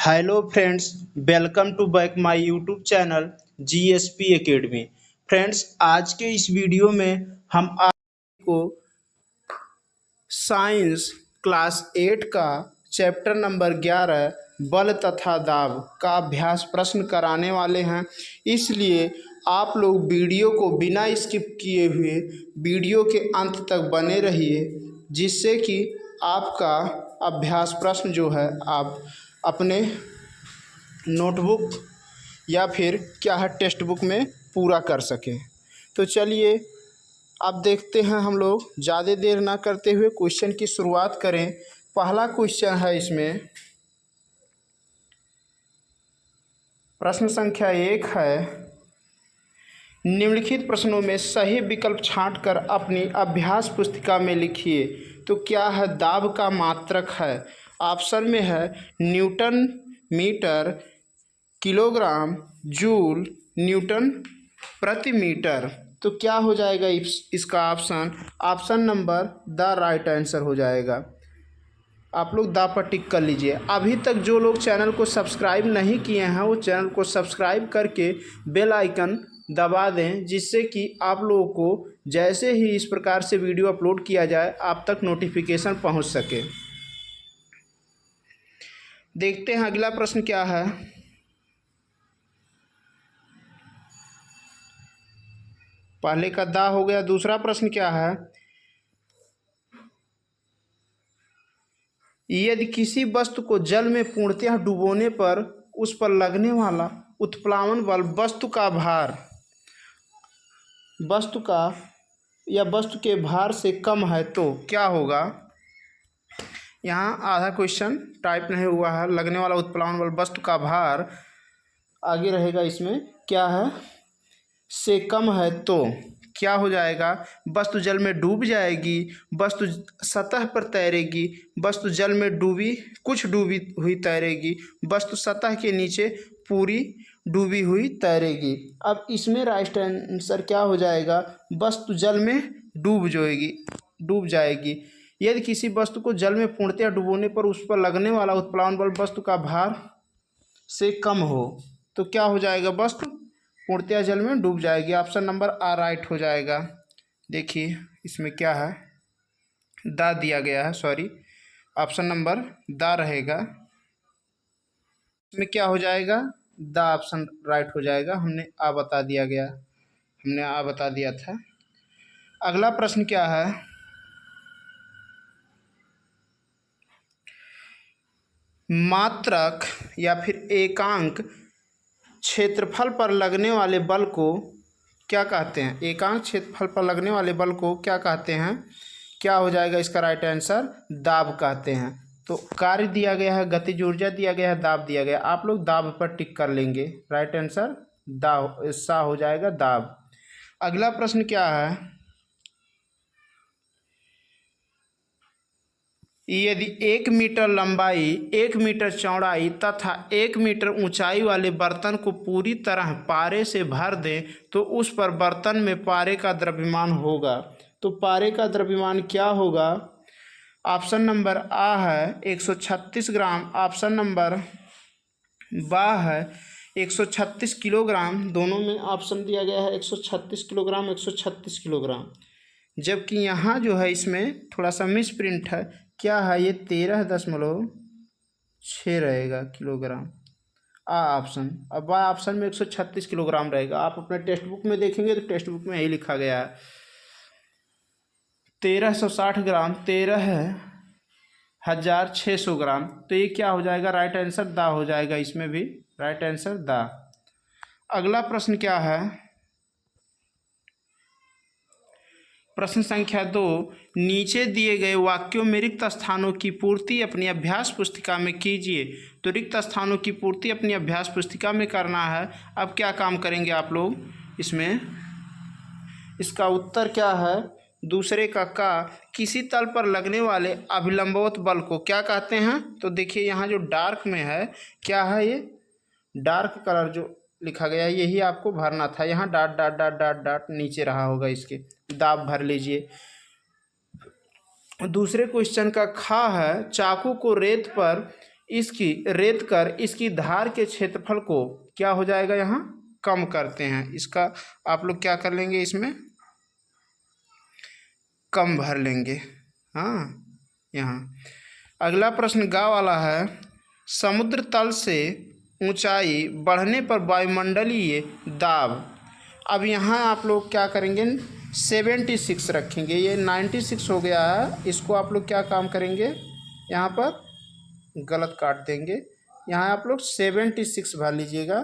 Hello friends, welcome to back my YouTube channel GSP academy. Friends, आज के इस video में हम आपको साइंस क्लास 8 का चैप्टर नंबर 11 बल तथा दाब का अभ्यास प्रश्न कराने वाले हैं। इसलिए आप लोग वीडियो को बिना स्किप किए हुए वीडियो के अंत तक बने रहिए, जिससे कि आपका अभ्यास प्रश्न जो है आप अपने नोटबुक या फिर क्या है टेक्स्ट बुक में पूरा कर सकें। तो चलिए अब देखते हैं, हम लोग ज़्यादा देर ना करते हुए क्वेश्चन की शुरुआत करें। पहला क्वेश्चन है इसमें, प्रश्न संख्या 1 है, निम्नलिखित प्रश्नों में सही विकल्प छांटकर अपनी अभ्यास पुस्तिका में लिखिए। तो क्या है, दाब का मात्रक है। ऑप्शन में है newton metre, kilogram, joule, newton प्रति मीटर। तो क्या हो जाएगा इसका option number the right answer हो जाएगा। आप लोग दा पर टिक कर लीजिए। अभी तक जो लोग चैनल को सब्सक्राइब नहीं किए हैं वो चैनल को सब्सक्राइब करके बेल आइकन दबा दें, जिससे कि आप लोगों को जैसे ही इस प्रकार से वीडियो अपलोड किया जाए आप तक नोटिफिकेशन पहुंच सके। देखते हैं अगला प्रश्न क्या है। पहले का दा हो गया। दूसरा प्रश्न क्या है, यदि किसी वस्तु को जल में पूर्णतः डुबोने पर उस पर लगने वाला उत्प्लावन बल वस्तु के भार से कम है तो क्या होगा। यहाँ आधा क्वेश्चन टाइप नहीं हुआ है। लगने वाला उत्प्लावन बल वस्तु का भार आगे रहेगा, इसमें क्या है, से कम है तो क्या हो जाएगा। वस्तु जल में डूब जाएगी, वस्तु सतह पर तैरेगी, वस्तु जल में कुछ डूबी हुई तैरेगी, वस्तु सतह के नीचे पूरी डूबी हुई तैरेगी। अब इसमें राइट आंसर क्या हो जाएगा, वस्तु जल में डूब जाएगी। यदि किसी वस्तु को जल में पूर्णतः डुबोने पर उस पर लगने वाला उत्प्लावन बल वस्तु का भार से कम हो तो क्या हो जाएगा, वस्तु पूर्णतः जल में डूब जाएगी। ऑप्शन नंबर आ राइट हो जाएगा। देखिए इसमें क्या है, दा दिया गया है, सॉरी ऑप्शन नंबर दा रहेगा। इसमें क्या हो जाएगा, दा ऑप्शन राइट हो जाएगा। हमने आ बता दिया था। अगला प्रश्न क्या है, मात्रक या फिर एकांक क्षेत्रफल पर लगने वाले बल को क्या कहते हैं। एकांक क्षेत्रफल पर लगने वाले बल को क्या कहते हैं। क्या हो जाएगा इसका राइट आंसर, दाब कहते हैं। तो कार्य दिया गया है, गतिज ऊर्जा दिया गया है, दाब दिया गया। आप लोग दाब पर टिक कर लेंगे। राइट आंसर सा हो जाएगा, दाब। अगला प्रश्न क्या है, यदि 1 मीटर लंबाई, 1 मीटर चौड़ाई तथा 1 मीटर ऊंचाई वाले बर्तन को पूरी तरह पारे से भर दें तो उस पर बर्तन में पारे का द्रव्यमान होगा। तो पारे का द्रव्यमान क्या होगा। ऑप्शन नंबर आ है 136 ग्राम, ऑप्शन नंबर बा है 136 किलोग्राम। दोनों में ऑप्शन दिया गया है 136 किलोग्राम, 136 किलोग्राम। जबकि यहाँ जो है इसमें थोड़ा सा मिस प्रिंट है। क्या है, ये 13.6 रहेगा किलोग्राम। ऑप्शन अब बा ऑप्शन में 136 किलोग्राम रहेगा। आप अपने टेक्स्ट बुक में देखेंगे तो टेक्स्ट बुक में यही लिखा गया है 1360 ग्राम, 13,600 ग्राम। तो ये क्या हो जाएगा, राइट आंसर दा हो जाएगा। इसमें भी राइट आंसर दा। अगला प्रश्न क्या है, प्रश्न संख्या 2, नीचे दिए गए वाक्यों में रिक्त स्थानों की पूर्ति अपनी अभ्यास पुस्तिका में कीजिए। तो रिक्त स्थानों की पूर्ति अपनी अभ्यास पुस्तिका में करना है। अब क्या काम करेंगे आप लोग इसमें, इसका उत्तर क्या है, दूसरे का किसी तल पर लगने वाले अभिलंबवत बल को क्या कहते हैं। तो देखिए यहाँ जो डार्क में है, क्या है, ये डार्क कलर जो लिखा गया है यही आपको भरना था। यहाँ dot dot dot dot dot नीचे रहा होगा, इसके दाब भर लीजिए। दूसरे क्वेश्चन का खा है, चाकू को रेत पर इसकी रेत कर इसकी धार के क्षेत्रफल को क्या हो जाएगा, यहाँ कम करते हैं। इसका आप लोग क्या कर लेंगे, इसमें कम भर लेंगे। हाँ, यहाँ अगला प्रश्न गा वाला है, समुद्र तल से ऊंचाई बढ़ने पर वायुमंडलीय दाब। अब यहाँ आप लोग क्या करेंगे, 76 रखेंगे, ये 96 हो गया है। इसको आप लोग क्या काम करेंगे, यहाँ पर गलत काट देंगे, यहाँ आप लोग 76 भर लीजिएगा,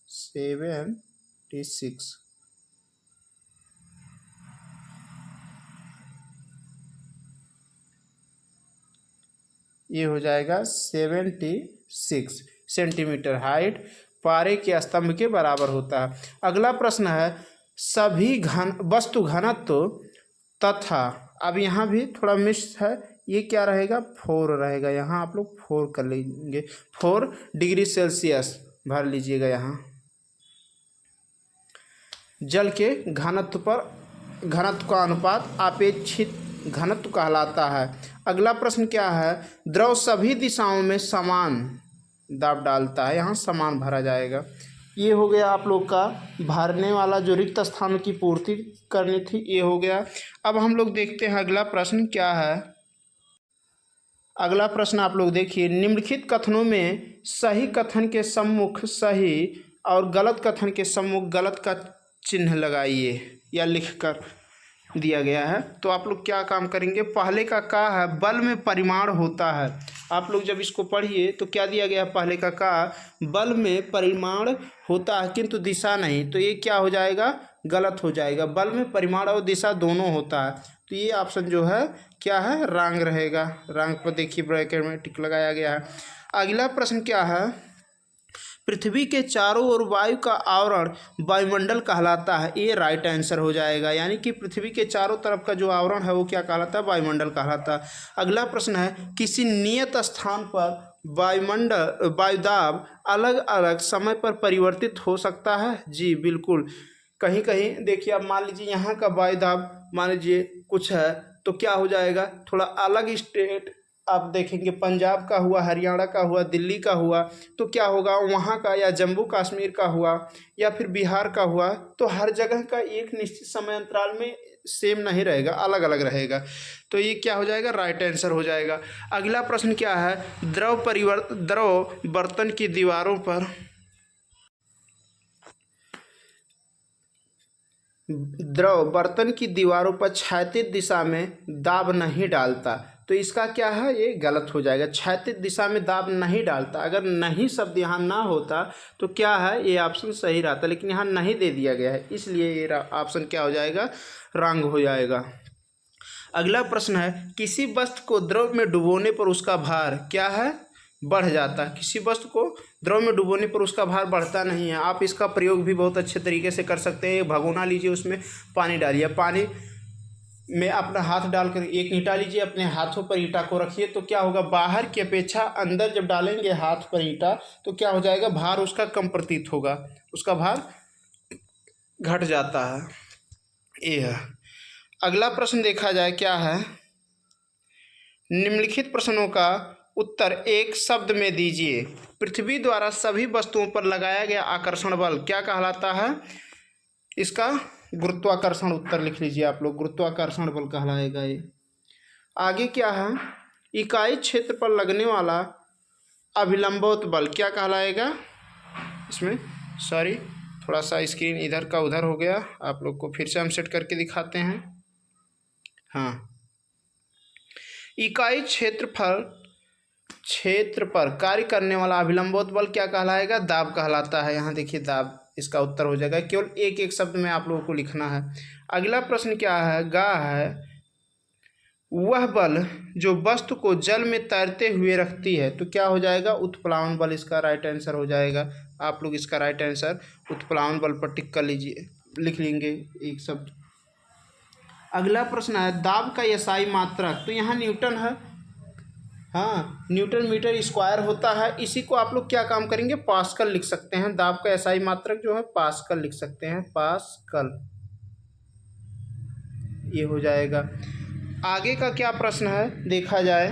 76। ये हो जाएगा 76 सेंटीमीटर हाइट पारे के स्तंभ के बराबर होता है। अगला प्रश्न है, सभी घन वस्तु घनत्व तथा, अब यहाँ भी थोड़ा मिस है, ये क्या रहेगा, 4 रहेगा, यहाँ आप लोग 4 कर लेंगे, 4 डिग्री सेल्सियस भर लीजिएगा। यहाँ जल के घनत्व पर घनत्व का अनुपात अपेक्षित घनत्व कहलाता है। अगला प्रश्न क्या है, द्रव सभी दिशाओं में समान दाब डालता है, यहाँ समान भरा जाएगा। ये हो गया आप लोग का भरने वाला, जो रिक्त स्थान की पूर्ति करनी थी, ये हो गया। अब हम लोग देखते हैं अगला प्रश्न क्या है। अगला प्रश्न आप लोग देखिए, निम्नलिखित कथनों में सही कथन के सम्मुख सही और गलत कथन के सम्मुख गलत का चिन्ह लगाइए या लिखकर दिया गया है। तो आप लोग क्या काम करेंगे, पहले का है, बल में परिमाण होता है। आप लोग जब इसको पढ़िए तो क्या दिया गया, पहले का बल में परिमाण होता है किंतु दिशा नहीं, तो ये क्या हो जाएगा, गलत हो जाएगा। बल में परिमाण और दिशा दोनों होता है, तो ये ऑप्शन जो है क्या है, रॉन्ग रहेगा। रॉन्ग पर देखिए ब्रैकेट में टिक लगाया गया है। अगला प्रश्न क्या है, पृथ्वी के चारों ओर वायु का आवरण वायुमंडल कहलाता है, ये राइट आंसर हो जाएगा। यानी कि पृथ्वी के चारों तरफ का जो आवरण है वो क्या कहलाता है, वायुमंडल कहलाता है। अगला प्रश्न है, किसी नियत स्थान पर वायुदाब अलग अलग समय पर परिवर्तित हो सकता है। जी बिल्कुल, कहीं कहीं देखिए, अब मान लीजिए यहाँ का वायुदाब मान लीजिए कुछ है, तो क्या हो जाएगा, थोड़ा अलग स्टेट आप देखेंगे, पंजाब का हुआ, हरियाणा का हुआ, दिल्ली का हुआ, तो क्या होगा वहाँ का, या जम्मू कश्मीर का हुआ, या फिर बिहार का हुआ, तो हर जगह का एक निश्चित समय अंतराल में सेम नहीं रहेगा, अलग अलग रहेगा। तो ये क्या हो जाएगा, राइट आंसर हो जाएगा। अगला प्रश्न क्या है, द्रव बर्तन की दीवारों पर क्षैतिज दिशा में दाब नहीं डालता, तो इसका क्या है, ये गलत हो जाएगा। क्षैतिज दिशा में दाब नहीं डालता, अगर नहीं शब्द यहाँ ना होता तो क्या है, ये ऑप्शन सही रहता, लेकिन यहाँ नहीं दे दिया गया है, इसलिए ये ऑप्शन क्या हो जाएगा, रॉन्ग हो जाएगा। अगला प्रश्न है, किसी वस्तु को द्रव में डुबोने पर उसका भार क्या है, बढ़ जाता है। किसी वस्तु को द्रव में डुबोने पर उसका भार बढ़ता नहीं है। आप इसका प्रयोग भी बहुत अच्छे तरीके से कर सकते हैं। भगोना लीजिए, उसमें पानी डालिए, पानी में अपना हाथ डालकर एक ईंटा लीजिए, अपने हाथों पर ईंटा को रखिए, तो क्या होगा, बाहर की अपेक्षा अंदर जब डालेंगे हाथ पर ईंटा, तो क्या हो जाएगा, भार उसका कम प्रतीत होगा, उसका भार घट जाता है। ये है। अगला प्रश्न देखा जाए क्या है, निम्नलिखित प्रश्नों का उत्तर एक शब्द में दीजिए। पृथ्वी द्वारा सभी वस्तुओं पर लगाया गया आकर्षण बल क्या कहलाता है, इसका गुरुत्वाकर्षण उत्तर लिख लीजिए आप लोग, गुरुत्वाकर्षण बल कहलाएगा ये। आगे क्या है, इकाई क्षेत्र पर लगने वाला अभिलंबोत बल क्या कहलाएगा। इसमें सॉरी, थोड़ा सा स्क्रीन इधर का उधर हो गया, आप लोग को फिर से हम सेट करके दिखाते हैं। हाँ, इकाई क्षेत्र पर कार्य करने वाला अभिलंबोत बल क्या कहलाएगा, दाब कहलाता है। यहाँ देखिए दाब इसका उत्तर हो जाएगा, केवल एक एक शब्द में आप लोगों को लिखना है। अगला प्रश्न क्या है, गा है, वह बल जो वस्तु को जल में तैरते हुए रखती है, तो क्या हो जाएगा, उत्प्लावन बल इसका राइट आंसर हो जाएगा। आप लोग इसका राइट आंसर उत्प्लावन बल पर टिक कर लीजिए, लिख लेंगे एक शब्द। अगला प्रश्न है, दाब का एसआई मात्रक, तो यहाँ न्यूटन है। हाँ, न्यूटन मीटर स्क्वायर होता है, इसी को आप लोग क्या काम करेंगे, पास्कल लिख सकते हैं। दाब का एसआई मात्रक जो है पास्कल लिख सकते हैं, पास्कल, ये हो जाएगा। आगे का क्या प्रश्न है देखा जाए,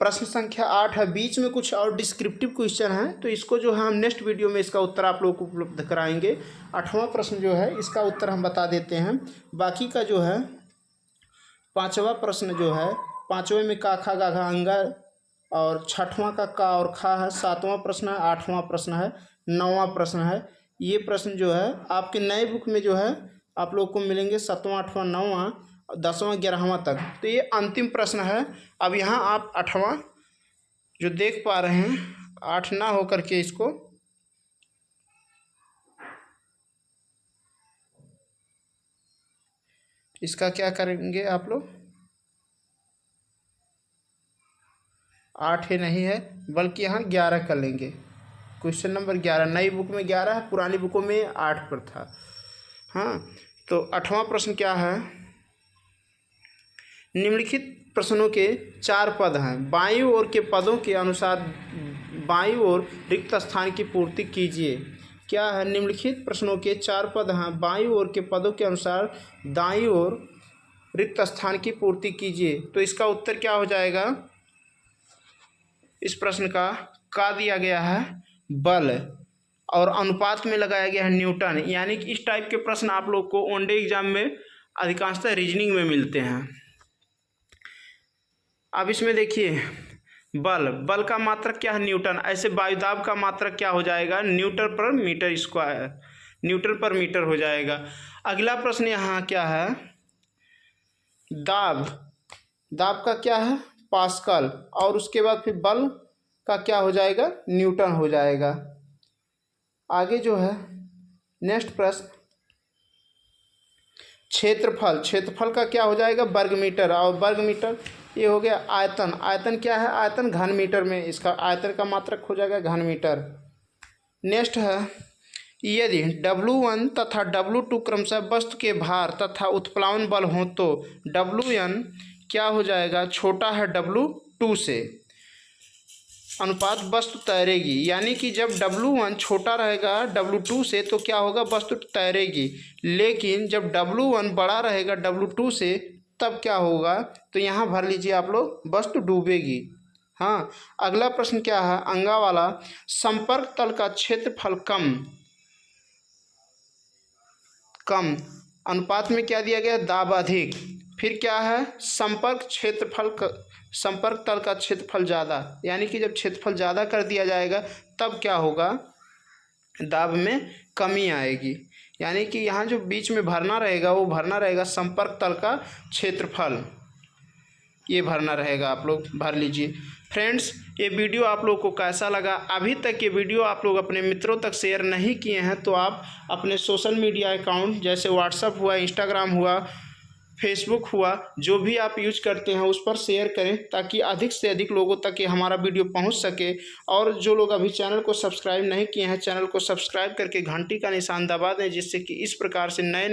प्रश्न संख्या 8 है, बीच में कुछ और डिस्क्रिप्टिव क्वेश्चन है, तो इसको जो है हम नेक्स्ट वीडियो में इसका उत्तर आप लोगों को उपलब्ध कराएंगे। 8वां प्रश्न जो है इसका उत्तर हम बता देते हैं। बाकी का जो है 5वां प्रश्न जो है, 5वें में का खा गा घा अंगा, और 6वां का और खा है, 7वां प्रश्न है, 8वां प्रश्न है, 9वां प्रश्न है। ये प्रश्न जो है आपके नए बुक में जो है आप लोग को मिलेंगे 7वां, 8वां, 9वां, 10वां, 11वां तक। तो ये अंतिम प्रश्न है। अब यहाँ आप 8वां जो देख पा रहे हैं, 8 ना हो करके इसको इसका क्या करेंगे आप लोग, 8 ही नहीं है बल्कि यहाँ 11 कर लेंगे। क्वेश्चन नंबर 11, नई बुक में 11 है, पुरानी बुकों में 8 पर था। हाँ, तो 8वां प्रश्न क्या है, निम्नलिखित प्रश्नों के 4 पद हैं, बाईं ओर के पदों के अनुसार बाईं ओर रिक्त स्थान की पूर्ति कीजिए। क्या है, निम्नलिखित प्रश्नों के 4 पद हैं, बाईं ओर के पदों के अनुसार दाईं ओर रिक्त स्थान की पूर्ति कीजिए। तो इसका उत्तर क्या हो जाएगा, इस प्रश्न का दिया गया है बल, और अनुपात में लगाया गया है न्यूटन। यानी कि इस टाइप के प्रश्न आप लोग को वनडे एग्जाम में अधिकांशतः रीजनिंग में मिलते हैं। अब इसमें देखिए, बल का मात्रक क्या है, न्यूटन। ऐसे वायुदाब का मात्रक क्या हो जाएगा, न्यूटन पर मीटर स्क्वायर, न्यूटन पर मीटर हो जाएगा। अगला प्रश्न यहाँ क्या है, दाब का क्या है, पास्कल, और उसके बाद फिर बल का क्या हो जाएगा, न्यूटन हो जाएगा। आगे जो है नेक्स्ट प्रश्न, क्षेत्रफल का क्या हो जाएगा, वर्ग मीटर, और वर्ग मीटर ये हो गया आयतन क्या है, आयतन घन मीटर में, इसका आयतन का मात्रक हो जाएगा घन मीटर। नेक्स्ट है, यदि W1 तथा W2 क्रमशः वस्तु के भार तथा उत्प्लावन बल हो तो WN क्या हो जाएगा, छोटा है W2 से, अनुपात वस्तु तैरेगी। यानी कि जब W1 छोटा रहेगा W2 से तो क्या होगा, वस्तु तैरेगी। लेकिन जब W1 बड़ा रहेगा W2 से तब क्या होगा, तो यहाँ भर लीजिए आप लोग, वस्तु डूबेगी। हाँ, अगला प्रश्न क्या है, अंगा वाला, संपर्क तल का क्षेत्रफल कम अनुपात में क्या दिया गया, दाब अधिक। फिर क्या है, संपर्क तल का क्षेत्रफल ज़्यादा। यानी कि जब क्षेत्रफल ज़्यादा कर दिया जाएगा तब क्या होगा, दाब में कमी आएगी। यानी कि यहाँ जो बीच में भरना रहेगा वो भरना रहेगा संपर्क तल का क्षेत्रफल, ये भरना रहेगा, आप लोग भर लीजिए। फ्रेंड्स, ये वीडियो आप लोग को कैसा लगा, अभी तक ये वीडियो आप लोग अपने मित्रों तक शेयर नहीं किए हैं तो आप अपने सोशल मीडिया अकाउंट जैसे व्हाट्सएप हुआ, इंस्टाग्राम हुआ, फेसबुक हुआ, जो भी आप यूज करते हैं उस पर शेयर करें ताकि अधिक से अधिक लोगों तक ये हमारा वीडियो पहुंच सके। और जो लोग अभी चैनल को सब्सक्राइब नहीं किए हैं, चैनल को सब्सक्राइब करके घंटी का निशान दबा दें, जिससे कि इस प्रकार से नए